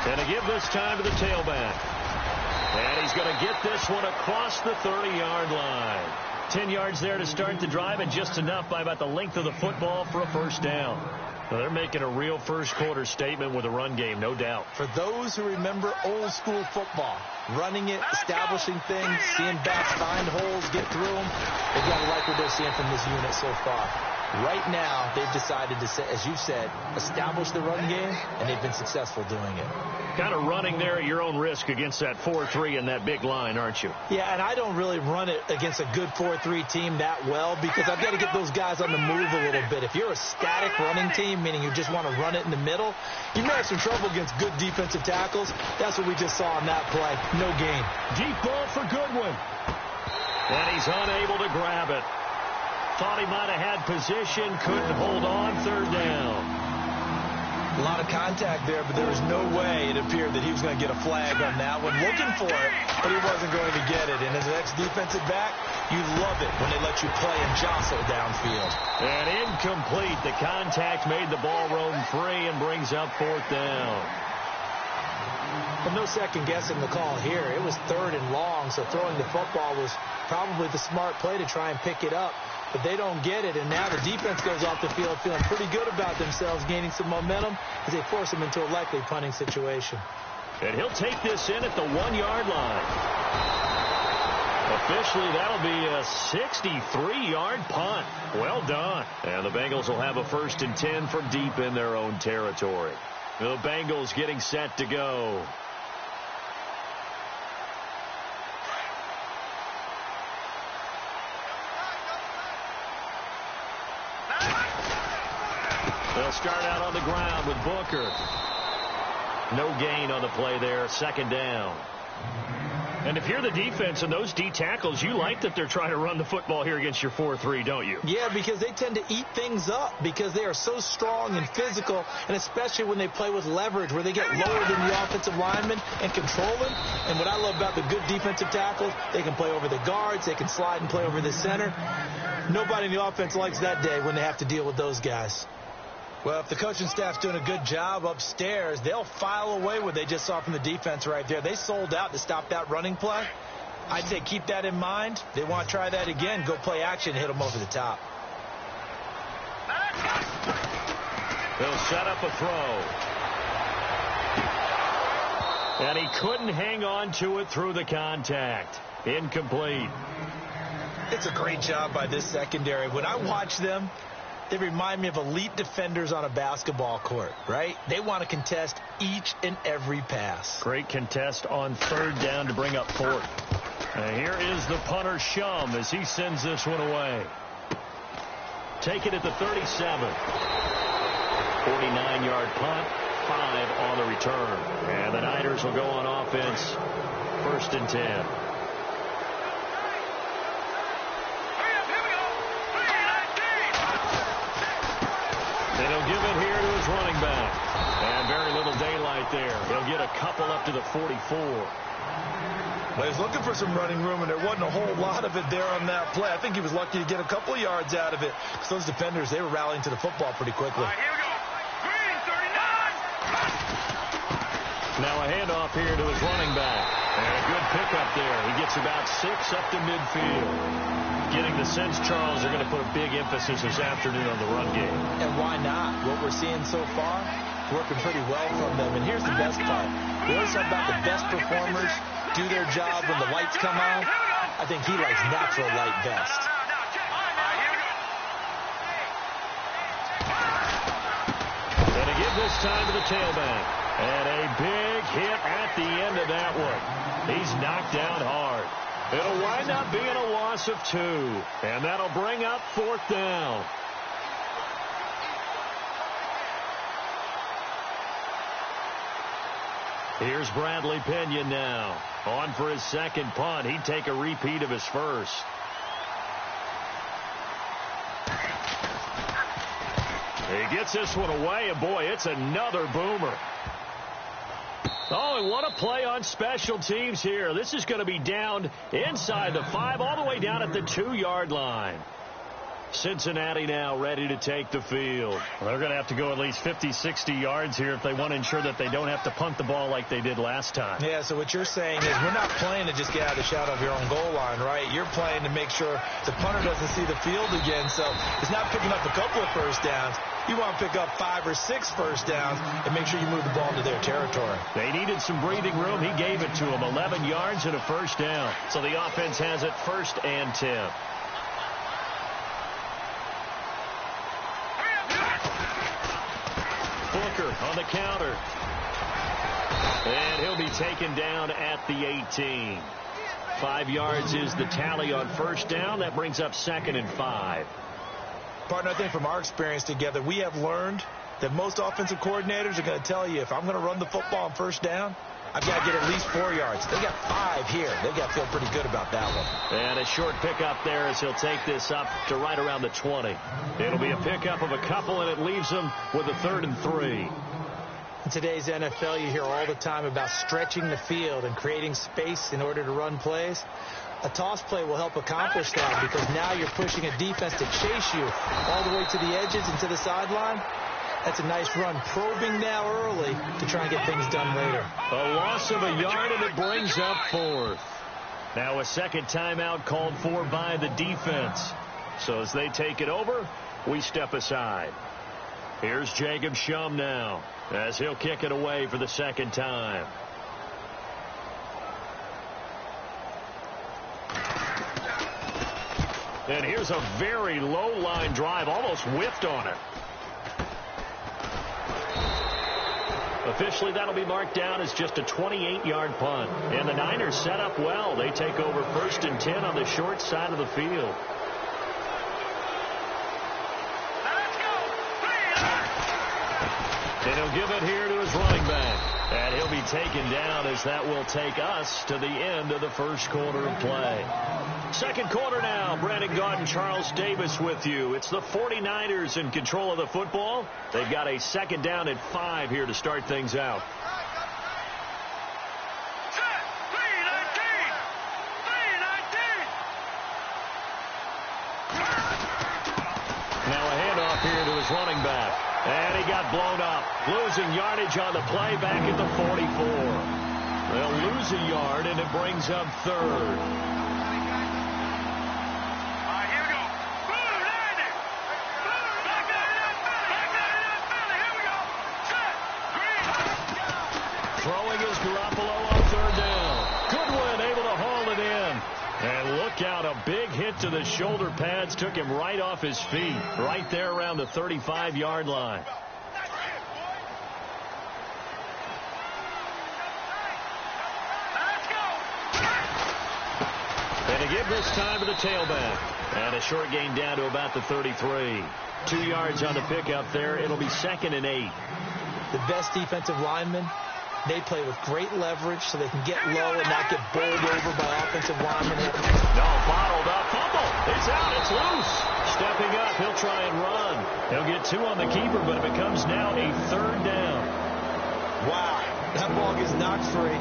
And to give this time to the tailback. And he's going to get this one across the 30-yard line. 10 yards there to start the drive, and just enough by about the length of the football for a first down. Well, they're making a real first-quarter statement with a run game, no doubt. For those who remember old-school football, running it, establishing things, seeing backs find holes, get through them, they've got to like what they're seeing from this unit so far. Right now, they've decided to, as you said, establish the run game, and they've been successful doing it. Kind of running there at your own risk against that 4-3 and that big line, aren't you? Yeah, and I don't really run it against a good 4-3 team that well because I've got to get those guys on the move a little bit. If you're a static running team, meaning you just want to run it in the middle, you may have some trouble against good defensive tackles. That's what we just saw on that play. No gain. Deep ball for Goodwin. And he's unable to grab it. Thought he might have had position, couldn't hold on, third down. A lot of contact there, but there was no way it appeared that he was going to get a flag on that one. Looking for it, but he wasn't going to get it. And as an ex-defensive back, you love it when they let you play and jostle downfield. And incomplete. The contact made the ball roam free and brings up fourth down. Well, no second guessing the call here. It was third and long, so throwing the football was probably the smart play to try and pick it up. But they don't get it, and now the defense goes off the field feeling pretty good about themselves, gaining some momentum as they force them into a likely punting situation. And he'll take this in at the 1-yard line. Officially, that'll be a 63-yard punt. Well done. And the Bengals will have a 1st and 10 from deep in their own territory. The Bengals getting set to go. They'll start out on the ground with Booker. No gain on the play there, 2nd down. And if you're the defense and those D tackles, you like that they're trying to run the football here against your 4-3, don't you? Yeah, because they tend to eat things up because they are so strong and physical, and especially when they play with leverage where they get lower than the offensive linemen and control them. And what I love about the good defensive tackles, they can play over the guards, they can slide and play over the center. Nobody in the offense likes that day when they have to deal with those guys. Well, if the coaching staff's doing a good job upstairs, they'll file away what they just saw from the defense right there. They sold out to stop that running play. I'd say keep that in mind. They want to try that again. Go play action and hit them over the top. They'll set up a throw. And he couldn't hang on to it through the contact. Incomplete. It's a great job by this secondary. When I watch them, they remind me of elite defenders on a basketball court, right? They want to contest each and every pass. Great contest on 3rd down to bring up 4th. And here is the punter, Shum, as he sends this one away. Take it at the 37. 49-yard punt, 5 on the return. And the Niners will go on offense, 1st and 10. And he'll give it here to his running back. And very little daylight there. He'll get a couple up to the 44. Well, he's looking for some running room, and there wasn't a whole lot of it there on that play. I think he was lucky to get a couple of yards out of it because those defenders, they were rallying to the football pretty quickly. All right, here we go. Green, 39. Now a handoff here to his running back. And a good pickup there. He gets about 6 up to midfield. Getting the sense Charles are going to put a big emphasis this afternoon on the run game. And why not? What we're seeing so far, working pretty well from them. And here's the best part. We always talk about the best performers do their job when the lights come on. I think he likes natural light best. And to give this time to the tailback. And a big hit at the end of that one. He's knocked down hard. It'll wind up being a loss of 2. And that'll bring up 4th down. Here's Bradley Pinion now. On for his 2nd punt. He'd take a repeat of his 1st. He gets this one away, and boy, it's another boomer. Oh, and what a play on special teams here. This is going to be down inside the 5, all the way down at the 2-yard line. Cincinnati now ready to take the field. Well, they're going to have to go at least 50, 60 yards here if they want to ensure that they don't have to punt the ball like they did last time. Yeah, so what you're saying is we're not playing to just get out of the shadow of your own goal line, right? You're playing to make sure the punter doesn't see the field again. So it's not picking up a couple of first downs. You want to pick up 5 or 6 first downs and make sure you move the ball into their territory. They needed some breathing room. He gave it to them. 11 yards and a first down. So the offense has it 1st and 10. Booker on the counter. And he'll be taken down at the 18. 5 yards is the tally on first down. That brings up 2nd and 5. Partner, I think from our experience together, we have learned that most offensive coordinators are going to tell you, if I'm going to run the football on first down, I've got to get at least 4 yards. They got 5 here. They got to feel pretty good about that one. And a short pickup there as he'll take this up to right around the 20. It'll be a pickup of a couple, and it leaves them with a 3rd and 3. In today's NFL, you hear all the time about stretching the field and creating space in order to run plays. A toss play will help accomplish that because now you're pushing a defense to chase you all the way to the edges and to the sideline. That's a nice run, probing now early to try and get things done later. A loss of a yard, and it brings up 4th. Now a second timeout called for by the defense. So as they take it over, we step aside. Here's Jacob Shum now as he'll kick it away for the 2nd time. And here's a very low line drive, almost whiffed on it. Officially, that'll be marked down as just a 28-yard punt. And the Niners set up well. They take over 1st and 10 on the short side of the field. And he'll give it here to his running back. And he'll be taken down as that will take us to the end of the 1st quarter of play. 2nd quarter now. Brandon Gaudin and Charles Davis with you. It's the 49ers in control of the football. They've got a 2nd down and 5 here to start things out. Now a handoff here to his running back. And he got blown up. Losing yardage on the play back at the 44. They'll lose a yard, and it brings up 3rd. Throwing is Garoppolo on 3rd down. Goodwin able to haul it in. And look out, a big hit to the shoulder pads took him right off his feet, right there around the 35-yard line. And to give this time to the tailback. And a short gain down to about the 33. 2 yards on the pickup there. It'll be 2nd and 8. The best defensive linemen, they play with great leverage so they can get low and not get bowled over by offensive linemen. No, bottled up. Fumble. It's out. It's loose. Stepping up. He'll try and run. He'll get 2 on the keeper, but it becomes now a 3rd down. Wow. That ball gets knocked free,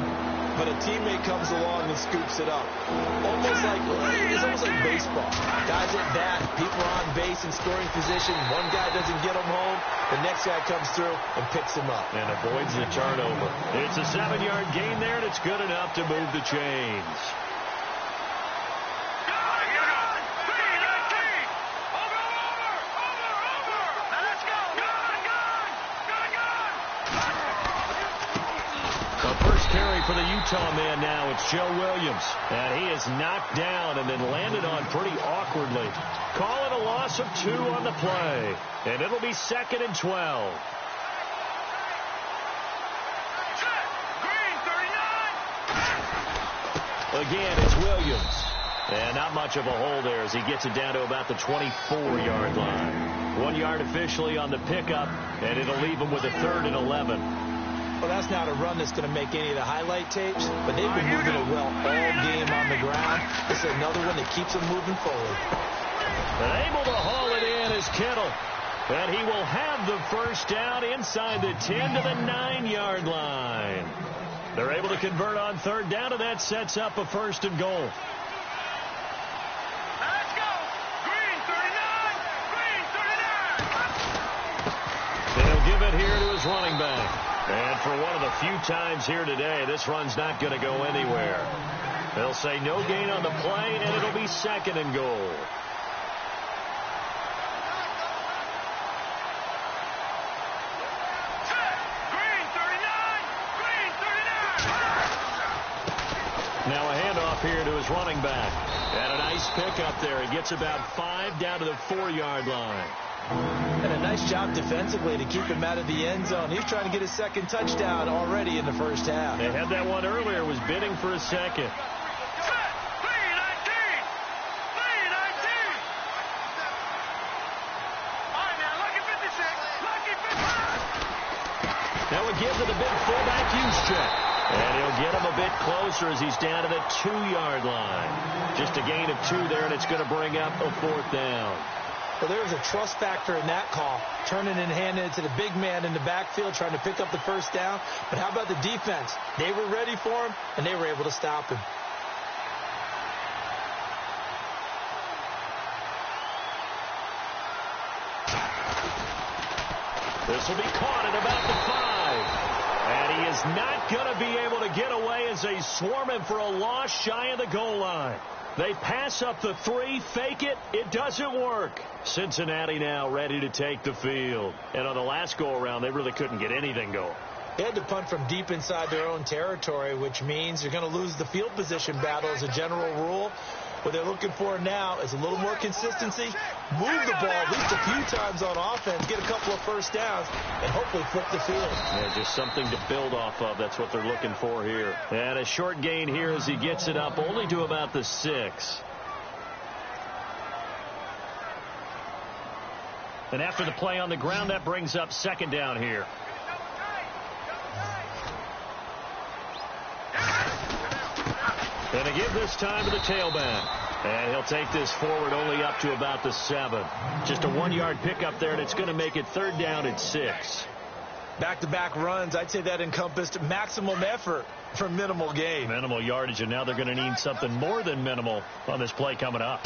but a teammate comes along and scoops it up. It's almost like baseball. Guys at bat, people are on base in scoring position. One guy doesn't get them home. The next guy comes through and picks him up. And avoids the turnover. It's a 7-yard gain there, and it's good enough to move the chains. Carry for the Utah man now. It's Joe Williams. And he is knocked down and then landed on pretty awkwardly. Call it a loss of 2 on the play. And it'll be 2nd and 12. Again, it's Williams. And not much of a hole there as he gets it down to about the 24-yard line. 1 yard officially on the pickup, and it'll leave him with a 3rd and 11. Well, that's not a run that's going to make any of the highlight tapes, but they've been moving it well all game on the ground. This is another one that keeps them moving forward. And able to haul it in is Kittle. And he will have the first down inside the 10 to the 9-yard line. They're able to convert on 3rd down, and that sets up a 1st and goal. Let's go. Green, 39. for one of the few times here today, this run's not going to go anywhere. They'll say no gain on the play, and it'll be 2nd and goal. Now a handoff here to his running back. And a nice pickup there. He gets about 5 down to the 4-yard line. And a nice job defensively to keep him out of the end zone. He's trying to get his 2nd touchdown already in the first half. They had that one earlier, was bidding for a 2nd. Now a give to the big fullback, Juszczyk. And he'll get him a bit closer as he's down to the 2-yard line. Just a gain of 2 there, and it's going to bring up a 4th down. Well, there's a trust factor in that call. Turning and handing it to the big man in the backfield, trying to pick up the first down. But how about the defense? They were ready for him, and they were able to stop him. This will be caught at about the 5. And he is not going to be able to get away as they swarm him for a loss shy of the goal line. They pass up the 3, fake it. It doesn't work. Cincinnati now ready to take the field. And on the last go-around, they really couldn't get anything going. They had to punt from deep inside their own territory, which means you're going to lose the field position battle as a general rule. What they're looking for now is a little more consistency, move the ball at least a few times on offense, get a couple of first downs, and hopefully flip the field. Yeah, just something to build off of. That's what they're looking for here. And a short gain here as he gets it up only to about the 6. And after the play on the ground, that brings up 2nd down here. And a give this time to the tailback. And he'll take this forward only up to about the 7. Just a 1-yard pickup there, and it's going to make it 3rd down at 6. Back-to-back runs, I'd say that encompassed maximum effort for minimal gain. Minimal yardage, and now they're going to need something more than minimal on this play coming up.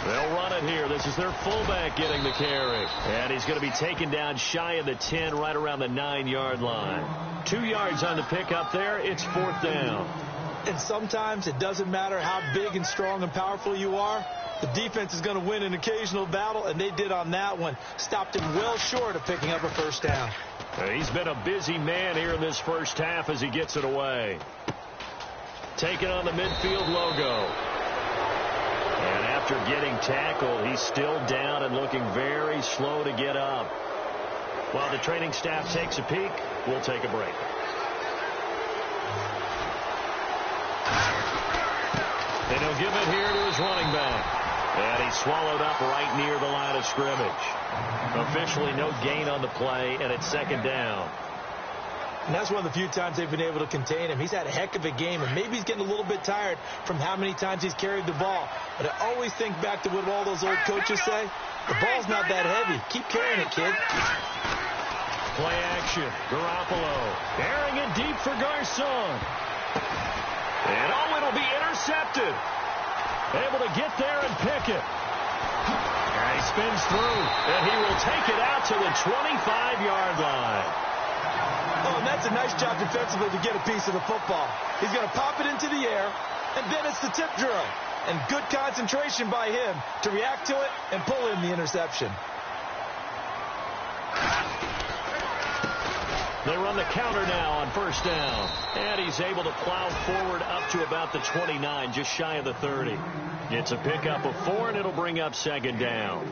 They'll run it here. This is their fullback getting the carry. And he's going to be taken down shy of the 10, right around the 9-yard line. 2 yards on the pickup there. It's 4th down. And sometimes it doesn't matter how big and strong and powerful you are. The defense is going to win an occasional battle, and they did on that one. Stopped him well short of picking up a first down. He's been a busy man here in this first half as he gets it away. Taking on the midfield logo. And after getting tackled, he's still down and looking very slow to get up. While the training staff takes a peek, we'll take a break. And he'll give it here to his running back. And he's swallowed up right near the line of scrimmage. Officially no gain on the play, and it's 2nd down. And that's one of the few times they've been able to contain him. He's had a heck of a game, and maybe he's getting a little bit tired from how many times he's carried the ball. But I always think back to what all those old coaches say. The ball's not that heavy. Keep carrying it, kid. Play action. Garoppolo airing it deep for Garcon. And it'll be intercepted. Able to get there and pick it. And he spins through, and he will take it out to the 25-yard line. Oh, and that's a nice job defensively to get a piece of the football. He's going to pop it into the air, and then it's the tip drill. And good concentration by him to react to it and pull in the interception. They run the counter now on first down. And he's able to plow forward up to about the 29, just shy of the 30. It's a pickup of 4, and it'll bring up 2nd down.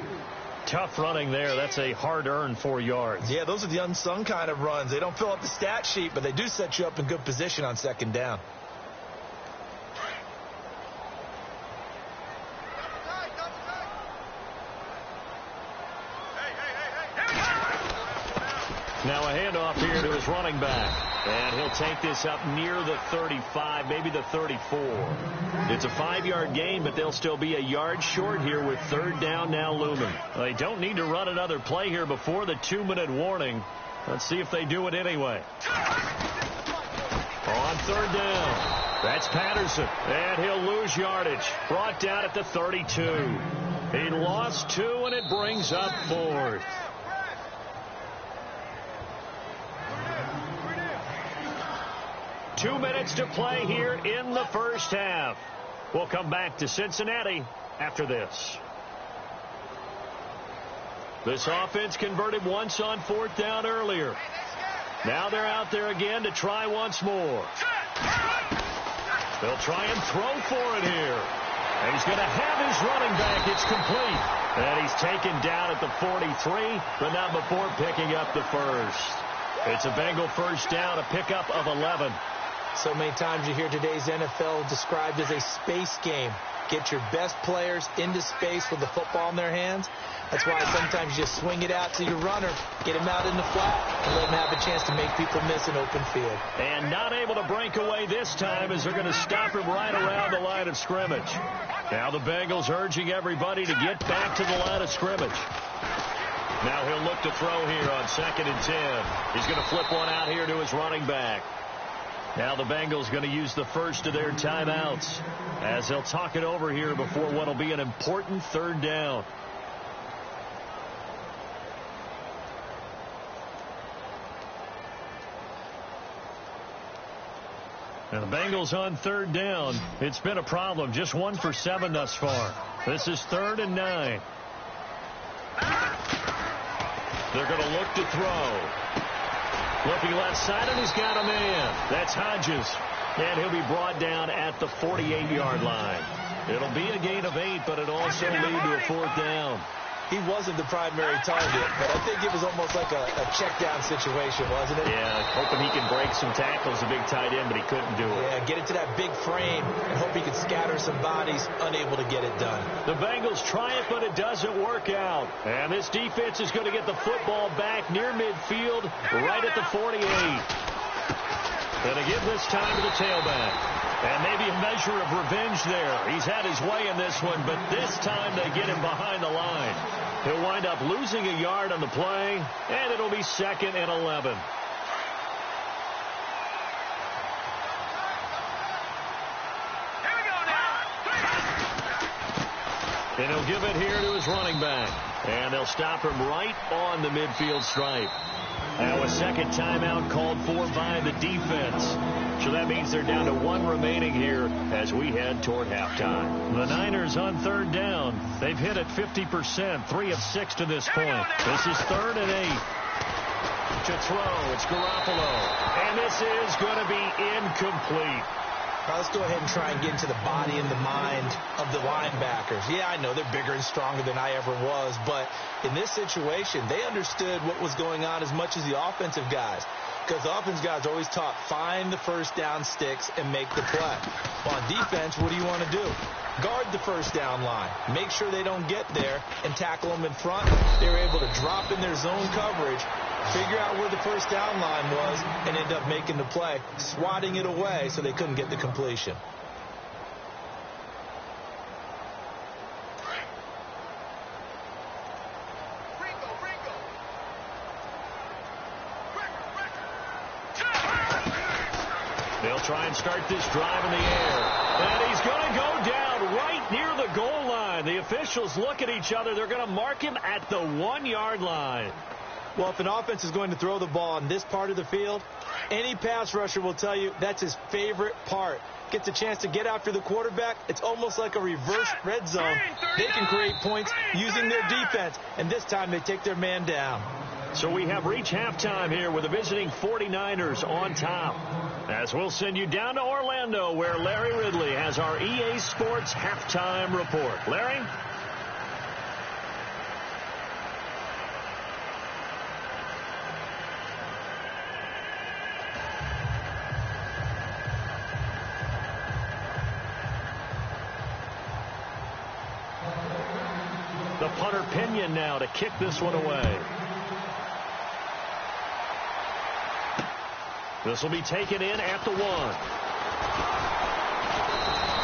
Tough running there. That's a hard-earned 4 yards. Yeah, those are the unsung kind of runs. They don't fill up the stat sheet, but they do set you up in good position on 2nd down. Now a handoff here to his running back. And he'll take this up near the 35, maybe the 34. It's a 5-yard gain, but they'll still be a yard short here with 3rd down now looming. They don't need to run another play here before the 2-minute warning. Let's see if they do it anyway. On 3rd down, that's Patterson. And he'll lose yardage. Brought down at the 32. He lost 2, and it brings up 4th. 2 minutes to play here in the first half. We'll come back to Cincinnati after this. This offense converted once on 4th down earlier. Now they're out there again to try once more. They'll try and throw for it here. And he's going to have his running back. It's complete. And he's taken down at the 43, but not before picking up the first. It's a Bengal first down, a pickup of 11. So many times you hear today's NFL described as a space game. Get your best players into space with the football in their hands. That's why sometimes you just swing it out to your runner, get him out in the flat, and let him have a chance to make people miss an open field. And not able to break away this time as they're going to stop him right around the line of scrimmage. Now the Bengals urging everybody to get back to the line of scrimmage. Now he'll look to throw here on 2nd and 10. He's going to flip one out here to his running back. Now the Bengals going to use the first of their timeouts as they'll talk it over here before what will be an important 3rd down. And the Bengals on 3rd down. It's been a problem. Just 1 for 7 thus far. This is 3rd and 9. They're going to look to throw. Looking left side, and he's got a man. That's Hodges. And he'll be brought down at the 48-yard line. It'll be a gain of 8, but it'll also lead to a 4th down. He wasn't the primary target, but I think it was almost like a check-down situation, wasn't it? Yeah, hoping he can break some tackles, a big tight end, but he couldn't do it. Yeah, get it to that big frame and hope he could scatter some bodies, unable to get it done. The Bengals try it, but it doesn't work out. And this defense is going to get the football back near midfield, right at the 48. Going to give this time to the tailback. And maybe a measure of revenge there. He's had his way in this one, but this time they get him behind the line. He'll wind up losing a yard on the play, and it'll be 2nd and 11. And he'll give it here to his running back. And they'll stop him right on the midfield stripe. Now a 2nd timeout called for by the defense. So that means they're down to 1 remaining here as we head toward halftime. The Niners on 3rd down. They've hit it 50%, 3 of 6 to this point. This is 3rd and 8. To throw, it's Garoppolo. And this is going to be incomplete. Now let's go ahead and try and get into the body and the mind of the linebackers. Yeah, I know they're bigger and stronger than I ever was, but in this situation, they understood what was going on as much as the offensive guys. Because the offense guys are always taught, find the first down sticks and make the play. Well, on defense, what do you want to do? Guard the first down line. Make sure they don't get there and tackle them in front. They were able to drop in their zone coverage, figure out where the first down line was, and end up making the play, swatting it away so they couldn't get the completion. They'll try and start this drive in the air. And he's going to go down right near the goal line. The officials look at each other. They're going to mark him at the 1-yard line. Well, if an offense is going to throw the ball on this part of the field, any pass rusher will tell you that's his favorite part. Gets a chance to get after the quarterback. It's almost like a reverse red zone. They can create points using their defense, and this time they take their man down. So we have reached halftime here with the visiting 49ers on top. As we'll send you down to Orlando, where Larry Ridley has our EA Sports halftime report. Larry? The punter Pinion now to kick this one away. This will be taken in at the 1.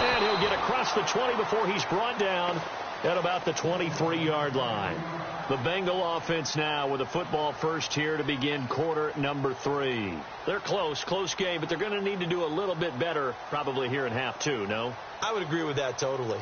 And he'll get across the 20 before he's brought down at about the 23-yard line. The Bengal offense now with a football first here to begin quarter number 3. They're close game, but they're going to need to do a little bit better probably here in half 2, no? I would agree with that totally.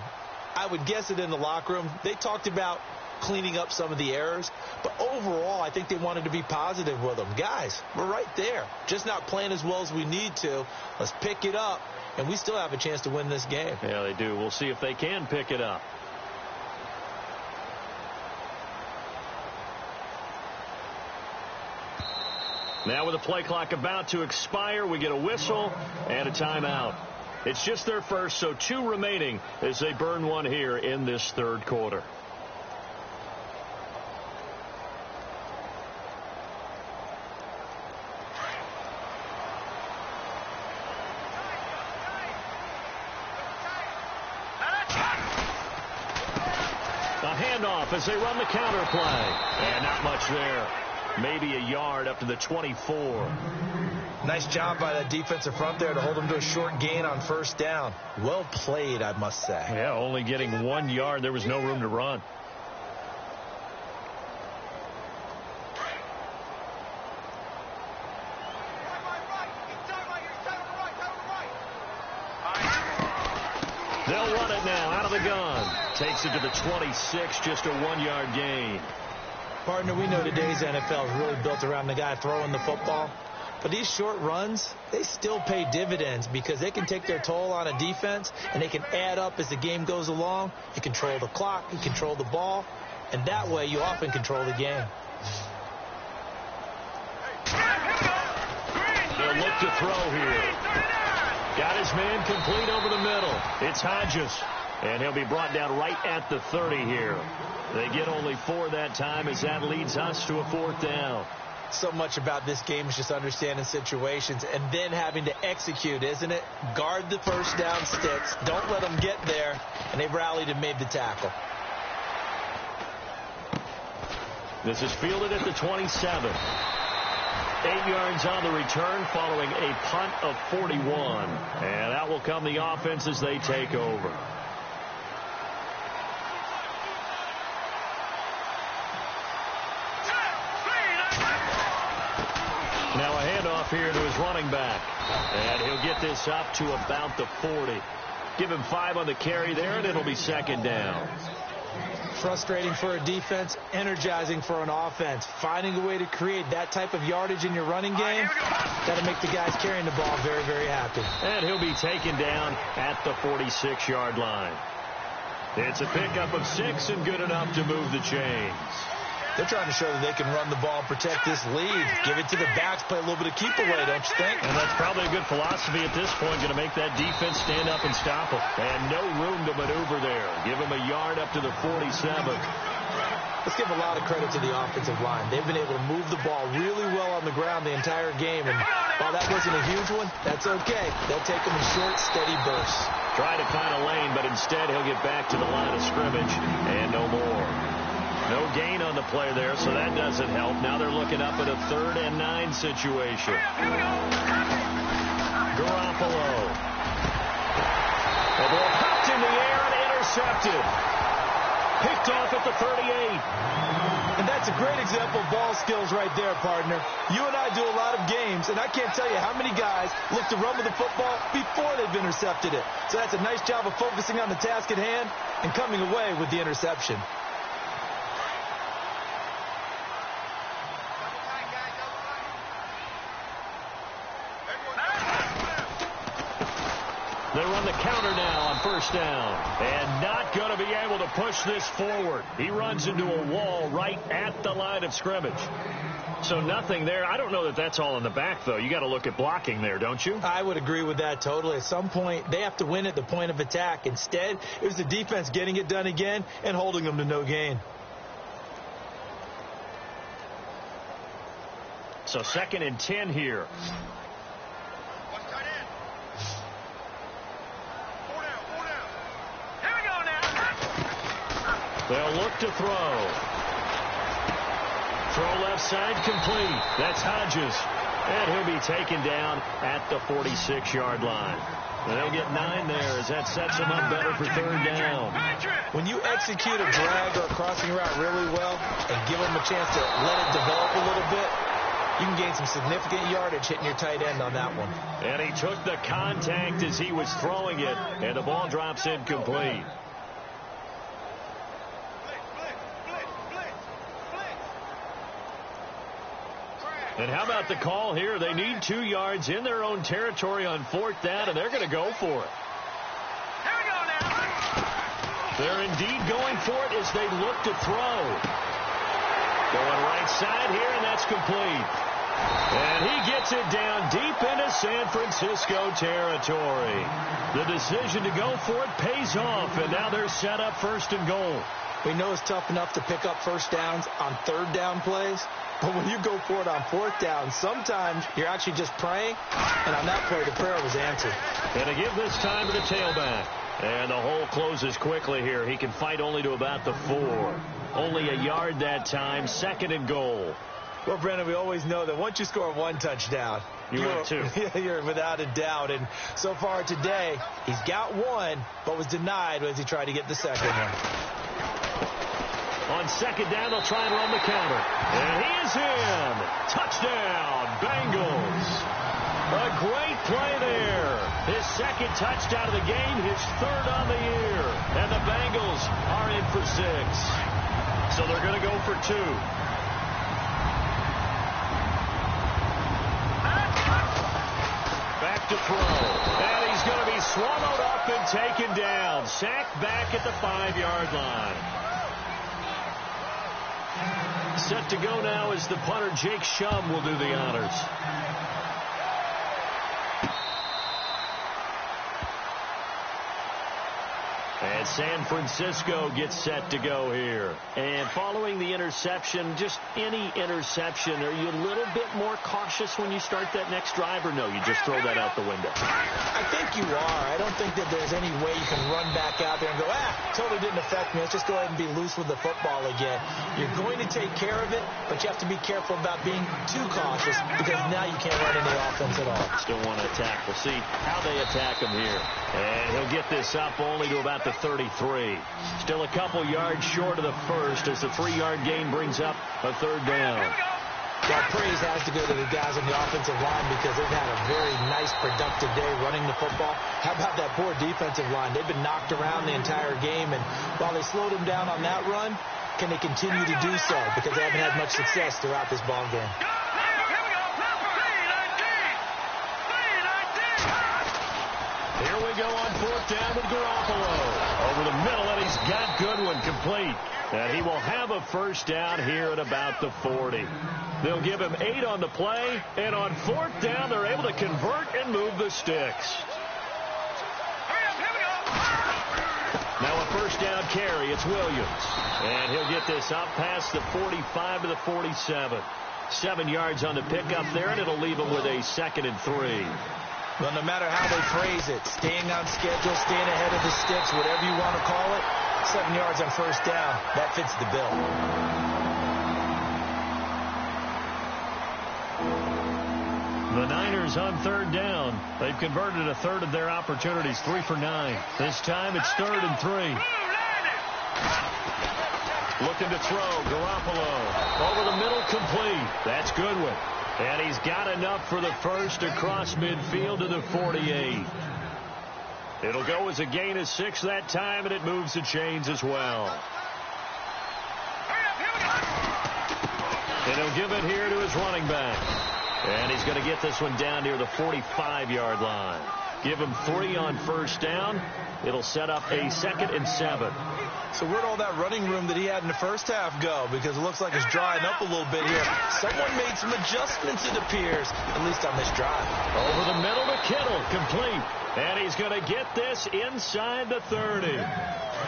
I would guess it in the locker room. They talked about cleaning up some of the errors. But overall, I think they wanted to be positive with them. Guys, we're right there. Just not playing as well as we need to. Let's pick it up, and we still have a chance to win this game. Yeah, they do. We'll see if they can pick it up. Now with the play clock about to expire, we get a whistle and a timeout. It's just their first, so 2 remaining as they burn one here in this third quarter. A handoff as they run the counter play. And not much there. Maybe a yard up to the 24. Nice job by that defensive front there to hold them to a short gain on first down. Well played, I must say. Yeah, only getting 1 yard. There was no room to run. They'll run it now out of the gun. Takes it to the 26, just a 1-yard gain. Partner, we know today's NFL is really built around the guy throwing the football. But these short runs, they still pay dividends because they can take their toll on a defense, and they can add up as the game goes along. You control the clock, you control the ball, and that way you often control the game. They'll look to throw here. Got his man complete over the middle. It's Hodges, and he'll be brought down right at the 30 here. They get only 4 that time as that leads us to a 4th down. So much about this game is just understanding situations and then having to execute, isn't it? Guard the first down sticks. Don't let them get there. And they've rallied and made the tackle. This is fielded at the 27. 8 yards on the return following a punt of 41. And out will come the offense as they take over. Now a handoff here to his running back. And he'll get this up to about the 40. Give him 5 on the carry there, and it'll be 2nd down. Frustrating for a defense, energizing for an offense. Finding a way to create that type of yardage in your running game, that'll make the guys carrying the ball very, very happy. And he'll be taken down at the 46-yard line. It's a pickup of 6 and good enough to move the chains. They're trying to show that they can run the ball and protect this lead. Give it to the backs, play a little bit of keep away, don't you think? And that's probably a good philosophy at this point, going to make that defense stand up and stop them. And no room to maneuver there. Give them a yard up to the 47. Let's give a lot of credit to the offensive line. They've been able to move the ball really well on the ground the entire game. And while that wasn't a huge one, that's okay. They'll take them in short, steady bursts. Try to find a lane, but instead he'll get back to the line of scrimmage and no more. No gain on the play there, so that doesn't help. Now they're looking up at a 3rd and 9 situation. Garoppolo. The ball popped in the air and intercepted. Picked off at the 38. And that's a great example of ball skills right there, partner. You and I do a lot of games, and I can't tell you how many guys look to run with the football before they've intercepted it. So that's a nice job of focusing on the task at hand and coming away with the interception. They run the counter now on 1st down. And not going to be able to push this forward. He runs into a wall right at the line of scrimmage. So nothing there. I don't know that that's all in the back, though. You got to look at blocking there, don't you? I would agree with that totally. At some point, they have to win at the point of attack. Instead, it was the defense getting it done again and holding them to no gain. So 2nd and 10 here. They'll look to throw. Throw left side complete. That's Hodges. And he'll be taken down at the 46-yard line. And they'll get 9 there as that sets them up better for 3rd down. When you execute a drag or a crossing route really well and give them a chance to let it develop a little bit, you can gain some significant yardage hitting your tight end on that one. And he took the contact as he was throwing it, and the ball drops incomplete. And how about the call here? They need 2 yards in their own territory on 4th down, and they're going to go for it. Here we go now. They're indeed going for it as they look to throw. Going right side here, and that's complete. And he gets it down deep into San Francisco territory. The decision to go for it pays off, and now they're set up 1st and goal. We know it's tough enough to pick up first downs on 3rd down plays, but when you go for it on 4th down, sometimes you're actually just praying, and on that play, the prayer was answered. And to give this time to the tailback. And the hole closes quickly here. He can fight only to about the 4. Only a yard that time, 2nd and goal. Well, Brendan, we always know that once you score 1 touchdown, you're 2. You're without a doubt. And so far today, he's got 1, but was denied as he tried to get the 2nd one. On 2nd down, they'll try and run the counter. And he is in. Touchdown, Bengals. A great play there. His 2nd touchdown of the game, his 3rd on the year. And the Bengals are in for 6. So they're going to go for 2. Back to throw. And he's going to be swallowed up and taken down. Sacked back at the 5-yard line. Set to go now is the punter, Jake Shum, will do the honors. And San Francisco gets set to go here. And following the interception, just any interception, are you a little bit more cautious when you start that next drive, or no, you just throw that out the window? I think you are. I don't think that there's any way you can run back out there and go, totally didn't affect me. Let's just go ahead and be loose with the football again. You're going to take care of it, but you have to be careful about being too cautious because now you can't run any offense at all. Still want to attack. We'll see how they attack him here. And he'll get this up only to about the 33. Still a couple yards short of the 1st as the 3-yard gain brings up a 3rd down. Well, praise has to go to the guys on the offensive line because they've had a very nice, productive day running the football. How about that poor defensive line? They've been knocked around the entire game, and while they slowed them down on that run, can they continue to do so? Because they haven't had much success throughout this ball game. Here we go on 4th down with Garoppolo. Over the middle, and he's got Goodwin complete. And he will have a 1st down here at about the 40. They'll give him 8 on the play, and on 4th down, they're able to convert and move the sticks. Now a 1st down carry. It's Williams. And he'll get this up past the 45 to the 47. 7 yards on the pickup there, and it'll leave him with a 2nd and 3. Well, no matter how they phrase it, staying on schedule, staying ahead of the sticks, whatever you want to call it, 7 yards on 1st down, that fits the bill. The Niners on 3rd down. They've converted a 1/3 of their opportunities, 3 for 9. This time it's 3rd and 3. Looking to throw, Garoppolo. Over the middle, complete. That's Goodwin. And he's got enough for the 1st across midfield to the 48. It'll go as a gain of 6 that time, and it moves the chains as well. And he'll give it here to his running back. And he's going to get this one down near the 45-yard line. Give him 3 on 1st down. It'll set up a 2nd and 7. So where'd all that running room that he had in the 1st half go? Because it looks like it's drying up a little bit here. Someone made some adjustments, it appears, at least on this drive. Over the middle to Kittle, complete. And he's going to get this inside the 30.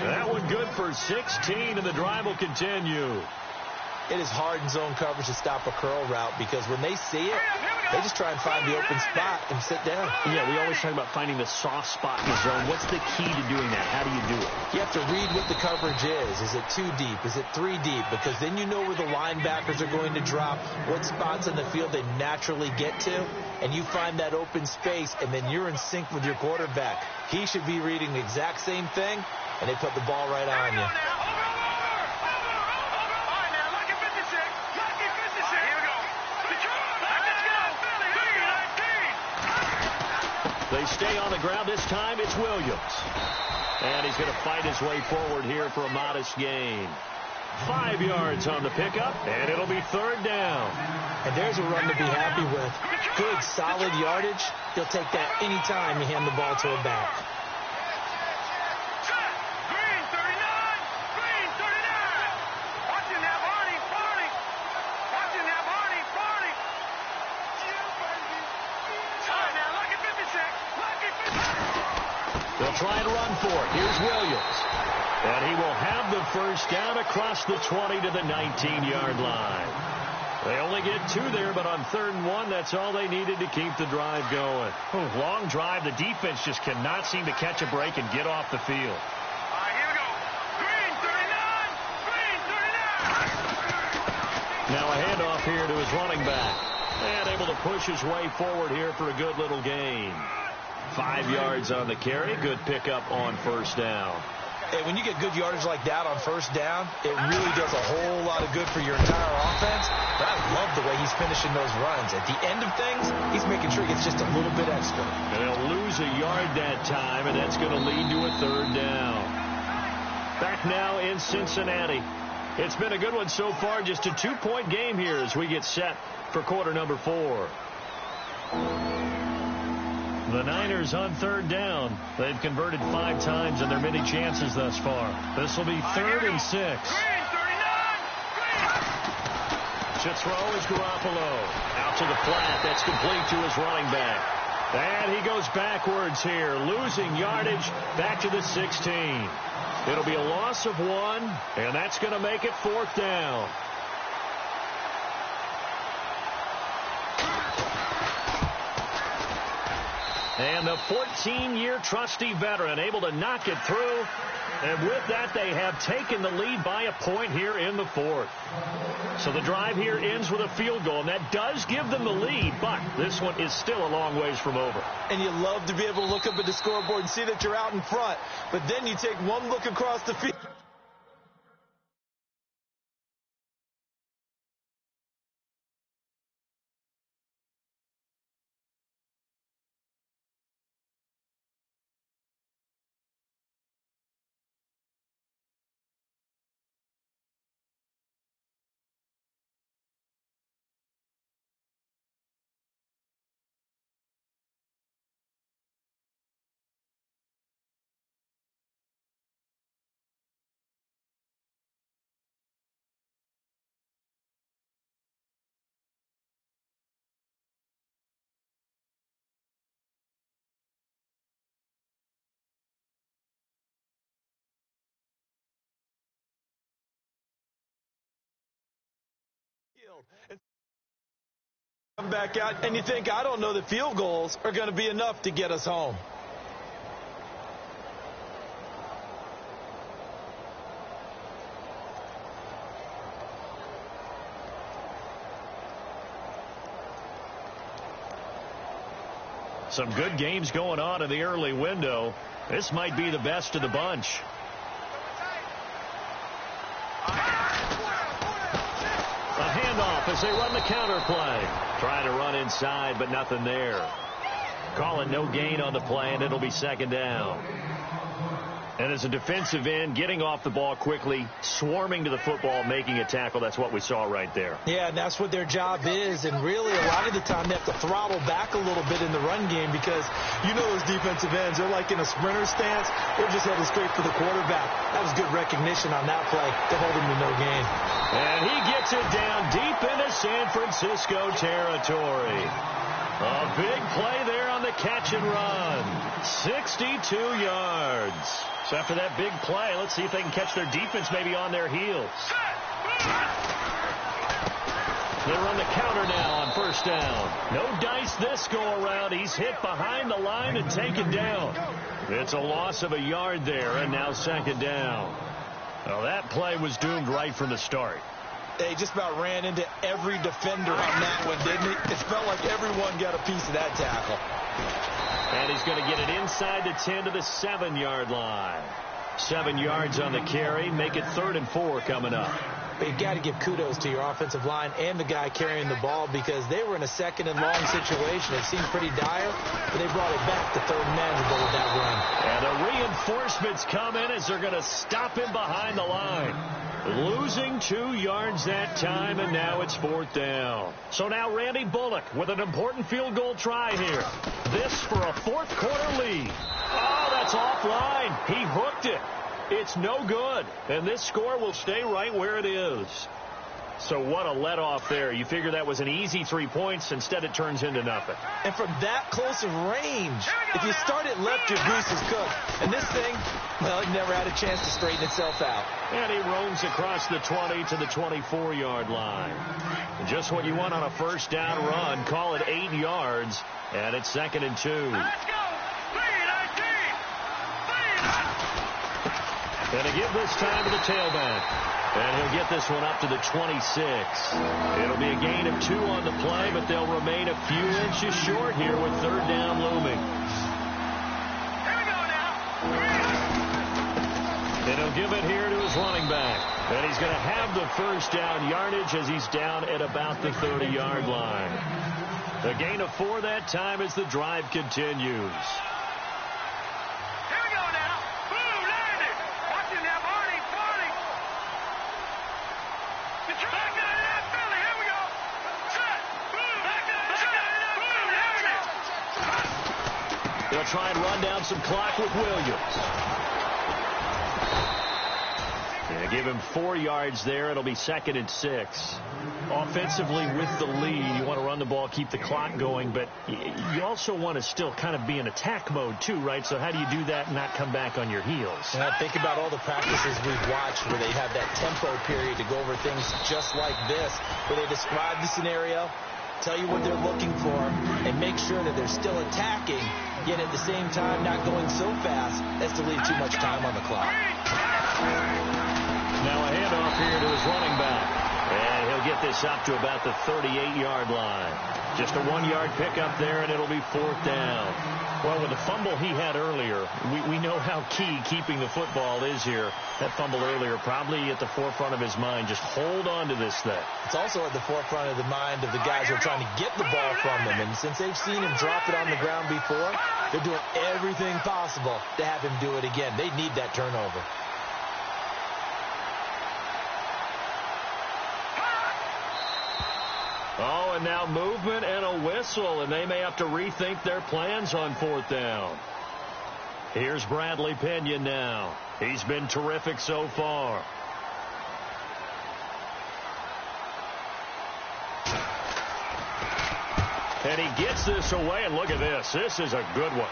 That one good for 16, and the drive will continue. It is hard in zone coverage to stop a curl route because when they see it, they just try and find the open spot and sit down. Yeah, we always talk about finding the soft spot in the zone. What's the key to doing that? How do you do it? You have to read what the coverage is. Is it 2 deep? Is it 3 deep? Because then you know where the linebackers are going to drop, what spots in the field they naturally get to, and you find that open space, and then you're in sync with your quarterback. He should be reading the exact same thing, and they put the ball right on you. They stay on the ground. This time it's Williams. And he's going to fight his way forward here for a modest gain. 5 yards on the pickup, and it'll be third down. And there's a run to be happy with. Good, solid yardage. He'll take that any time you hand the ball to a back. Green 39. Green 39. Watching that Barney. Barney. Watching that Barney. Barney. All right, now, Lucky 56. Lucky 56. They'll try and run for it. Here's Williams. And he will have the first down across the 20 to the 19-yard line. They only get 2 there, but on 3rd and 1, that's all they needed to keep the drive going. Long drive. The defense just cannot seem to catch a break and get off the field. All right, here we go. Green 39. Green 39. Now a handoff here to his running back. And able to push his way forward here for a good little gain. 5 yards on the carry. Good pickup on first down. Hey, when you get good yardage like that on first down, it really does a whole lot of good for your entire offense. But I love the way he's finishing those runs. At the end of things, he's making sure he gets just a little bit extra. And they'll lose a yard that time, and that's going to lead to a 3rd down. Back now in Cincinnati. It's been a good one so far. Just a 2-point game here as we get set for quarter number 4. The Niners on 3rd down. They've converted 5 times in their many chances thus far. This will be 3rd and 6. Green 39. To throw is Garoppolo. Out to the flat. That's complete to his running back. And he goes backwards here, losing yardage back to the 16. It'll be a loss of 1, and that's going to make it 4th down. And the 14-year trusty veteran able to knock it through. And with that, they have taken the lead by a point here in the 4th. So the drive here ends with a field goal, and that does give them the lead, but this one is still a long ways from over. And you love to be able to look up at the scoreboard and see that you're out in front, but then you take one look across the field. And come back out, and you think, I don't know that field goals are going to be enough to get us home. Some good games going on in the early window. This might be the best of the bunch. A handoff as they run the counter play. Trying to run inside, but nothing there. Calling no gain on the play, and it'll be 2nd down. And as a defensive end, getting off the ball quickly, swarming to the football, making a tackle, that's what we saw right there. Yeah, and that's what their job is. And really, a lot of the time, they have to throttle back a little bit in the run game because you know those defensive ends, they're like in a sprinter stance. They're just heading straight for the quarterback. That was good recognition on that play to hold him to no gain. And he gets it down deep into San Francisco territory. A big play there on the catch and run. 62 yards. So after that big play, let's see if they can catch their defense maybe on their heels. They run the counter now on 1st down. No dice this go around. He's hit behind the line and taken down. It's a loss of a yard there, and now 2nd down. Well, that play was doomed right from the start. They just about ran into every defender on that one, didn't he? It felt like everyone got a piece of that tackle. And he's going to get it inside the 10 to the 7-yard line. 7 yards on the carry. Make it 3rd and 4 coming up. But you got to give kudos to your offensive line and the guy carrying the ball because they were in a 2nd and long situation. It seemed pretty dire, but they brought it back to 3rd and manageable with that run. And the reinforcements come in as they're going to stop him behind the line. Losing 2 yards that time, and now it's 4th down. So now Randy Bullock with an important field goal try here. This for a 4th quarter lead. Oh, that's offline. He hooked it. It's no good, and this score will stay right where it is. So what a let-off there. You figure that was an easy 3 points. Instead, it turns into nothing. And from that close of range, if you start it left, your goose is cooked. And this thing, well, it never had a chance to straighten itself out. And he roams across the 20 to the 24-yard line. Just what you want on a first down run. Call it 8 yards, and it's 2nd and 2. Let's go. 3-19. And to give this time to the tailback. And he'll get this one up to the 26. It'll be a gain of 2 on the play, but they'll remain a few inches short here with 3rd down looming. Here we go now. And he'll give it here to his running back. And he's going to have the first down yardage as he's down at about the 30-yard line. A gain of 4 that time as the drive continues. They'll try and run down some clock with Williams. And give him 4 yards there. It'll be 2nd and 6. Offensively with the lead, you want to run the ball, keep the clock going, but you also want to still kind of be in attack mode too, right? So how do you do that and not come back on your heels? And I think about all the practices we've watched where they have that tempo period to go over things just like this, where they describe the scenario, tell you what they're looking for, and make sure that they're still attacking, yet at the same time not going so fast as to leave too much time on the clock. Now a handoff here to his running back. And he'll get this up to about the 38-yard line. Just a 1-yard pickup there, and it'll be 4th down. Well, with the fumble he had earlier, we know how key keeping the football is here. That fumble earlier probably at the forefront of his mind. Just hold on to this thing. It's also at the forefront of the mind of the guys who are trying to get the ball from him. And since they've seen him drop it on the ground before, they're doing everything possible to have him do it again. They need that turnover. Oh, and now movement and a whistle, and they may have to rethink their plans on 4th down. Here's Bradley Pinion now. He's been terrific so far. And he gets this away, and look at this. This is a good one.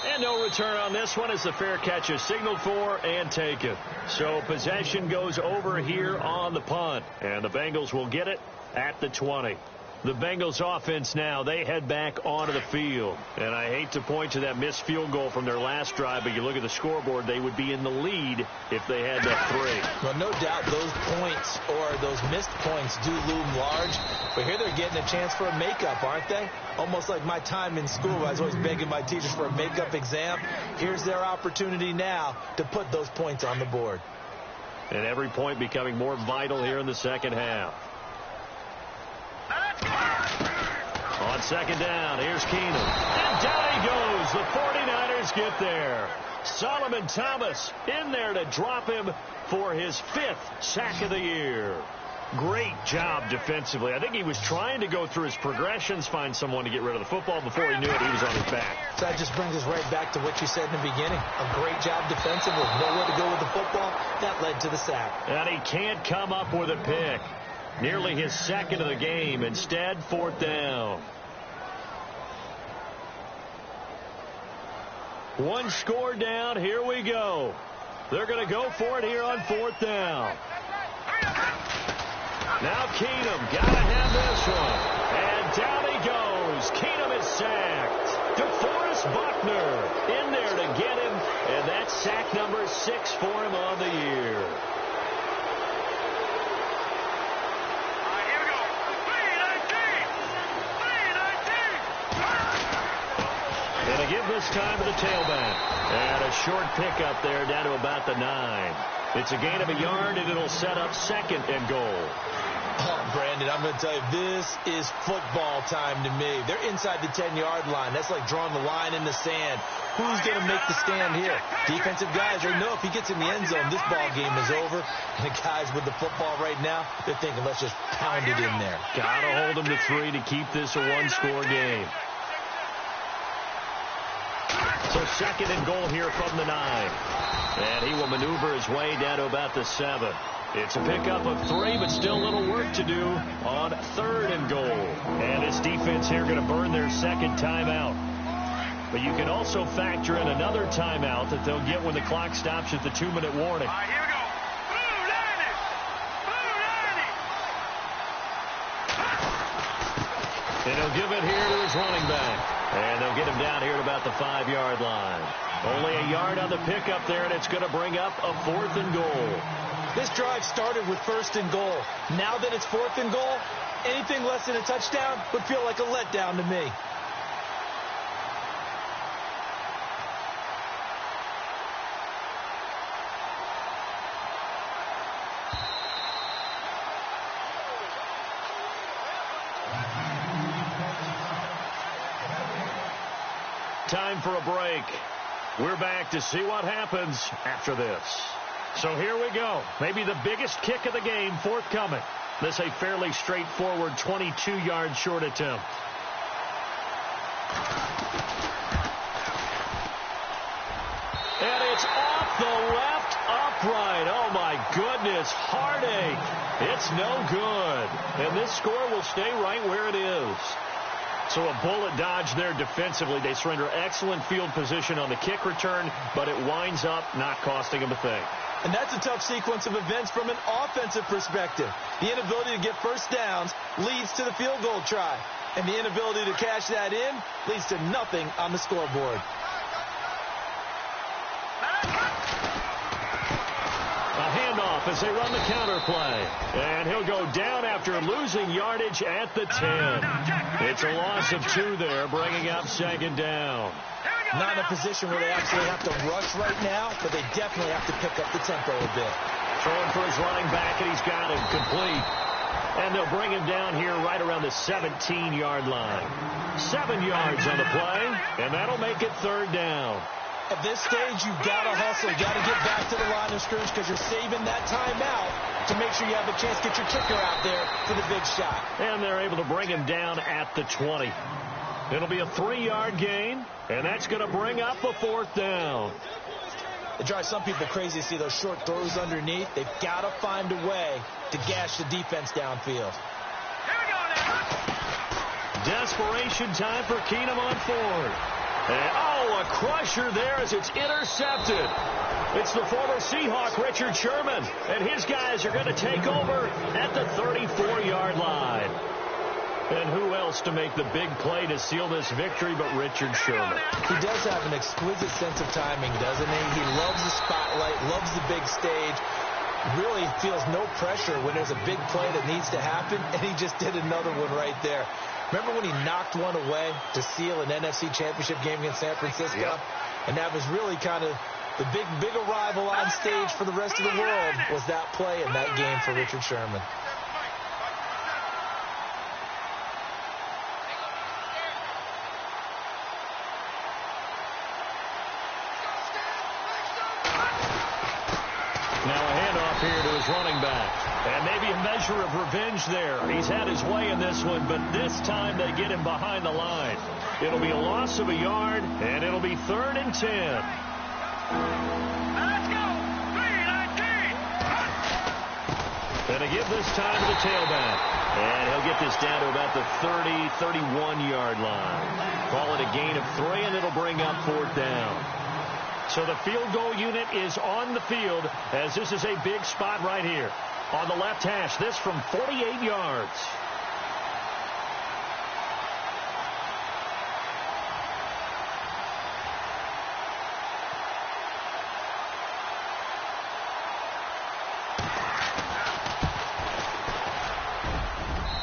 And no return on this one as the fair catch is signaled for and taken. So possession goes over here on the punt, and the Bengals will get it at the 20. The Bengals offense now, they head back onto the field. And I hate to point to that missed field goal from their last drive, but you look at the scoreboard, they would be in the lead if they had that 3. Well, no doubt those points or those missed points do loom large. But here they're getting a chance for a makeup, aren't they? Almost like my time in school. I was always begging my teachers for a makeup exam. Here's their opportunity now to put those points on the board. And every point becoming more vital here in the second half. On 2nd down, here's Keenum. And down he goes. The 49ers get there. Solomon Thomas in there to drop him for his 5th sack of the year. Great job defensively. I think he was trying to go through his progressions, find someone to get rid of the football. Before he knew it, he was on his back. So that just brings us right back to what you said in the beginning. A great job defensively. Nowhere to go with the football. That led to the sack. And he can't come up with a pick. Nearly his 2nd of the game. Instead, 4th down. One score down. Here we go. They're going to go for it here on 4th down. Now Keenum got to have this one. And down he goes. Keenum is sacked. DeForest Buckner in there to get him. And that's sack number 6 for him on the year. And to give this time to the tailback. And a short pickup there down to about the 9. It's a gain of a yard, and it'll set up 2nd and goal. Oh, Brandon, I'm going to tell you, this is football time to me. They're inside the 10-yard line. That's like drawing the line in the sand. Who's going to make the stand here? Defensive guys, they know if he gets in the end zone, this ball game is over. And the guys with the football right now, they're thinking, let's just pound it in there. Got to hold them to 3 to keep this a one-score game. So second and goal here from the 9. And he will maneuver his way down to about the 7. It's a pickup of 3, but still a little work to do on third and goal. And this defense here going to burn their second timeout. But you can also factor in another timeout that they'll get when the clock stops at the 2-minute warning. All right, here we go. And he'll give it here to his running back. And they'll get him down here at about the 5-yard line. Only a yard on the pickup there, and it's going to bring up a 4th and goal. This drive started with 1st and goal. Now that it's 4th and goal, anything less than a touchdown would feel like a letdown to me. Time for a break. We're back to see what happens after this. So here we go. Maybe the biggest kick of the game forthcoming. This a fairly straightforward 22-yard short attempt. And it's off the left upright. Oh, my goodness. Heartache. It's no good. And this score will stay right where it is. So a bullet dodge there defensively. They surrender excellent field position on the kick return, but it winds up not costing them a thing. And that's a tough sequence of events from an offensive perspective. The inability to get first downs leads to the field goal try. And the inability to cash that in leads to nothing on the scoreboard. A handoff as they run the counter play. And he'll go down after losing yardage at the 10. It's a loss of 2 there, bringing up second down. Not in a position where they actually have to rush right now, but they definitely have to pick up the tempo a bit. Throwing for his running back, and he's got him complete. And they'll bring him down here right around the 17-yard line. 7 yards on the play, and that'll make it third down. At this stage, you've got to hustle. You've got to get back to the line of scrimmage because you're saving that timeout to make sure you have a chance to get your kicker out there for the big shot. And they're able to bring him down at the 20. It'll be a 3-yard gain, and that's going to bring up a 4th down. It drives some people crazy to see those short throws underneath. They've got to find a way to gash the defense downfield. Desperation time for Keenum on 4th. And, oh, a crusher there as it's intercepted. It's the former Seahawk, Richard Sherman, and his guys are going to take over at the 34-yard line. And who else to make the big play to seal this victory but Richard Sherman? He does have an exquisite sense of timing, doesn't he? He loves the spotlight, loves the big stage, really feels no pressure when there's a big play that needs to happen, and he just did another one right there. Remember when he knocked one away to seal an NFC Championship game against San Francisco? Yep. And that was really kind of the big arrival on stage for the rest of the world was that play in that game for Richard Sherman. Now a handoff here to his running back. And maybe a measure of revenge there. He's had his way in this one, but this time they get him behind the line. It'll be a loss of a yard, and it'll be 3rd and 10. Let's go. 3-19. And they give this time to the tailback. And he'll get this down to about the 30, 31-yard line. Call it a gain of 3, and it'll bring up 4th down. So the field goal unit is on the field as this is a big spot right here. On the left hash, this from 48 yards.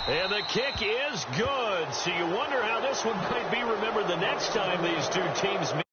And the kick is good. So you wonder how this one might be remembered the next time these two teams meet.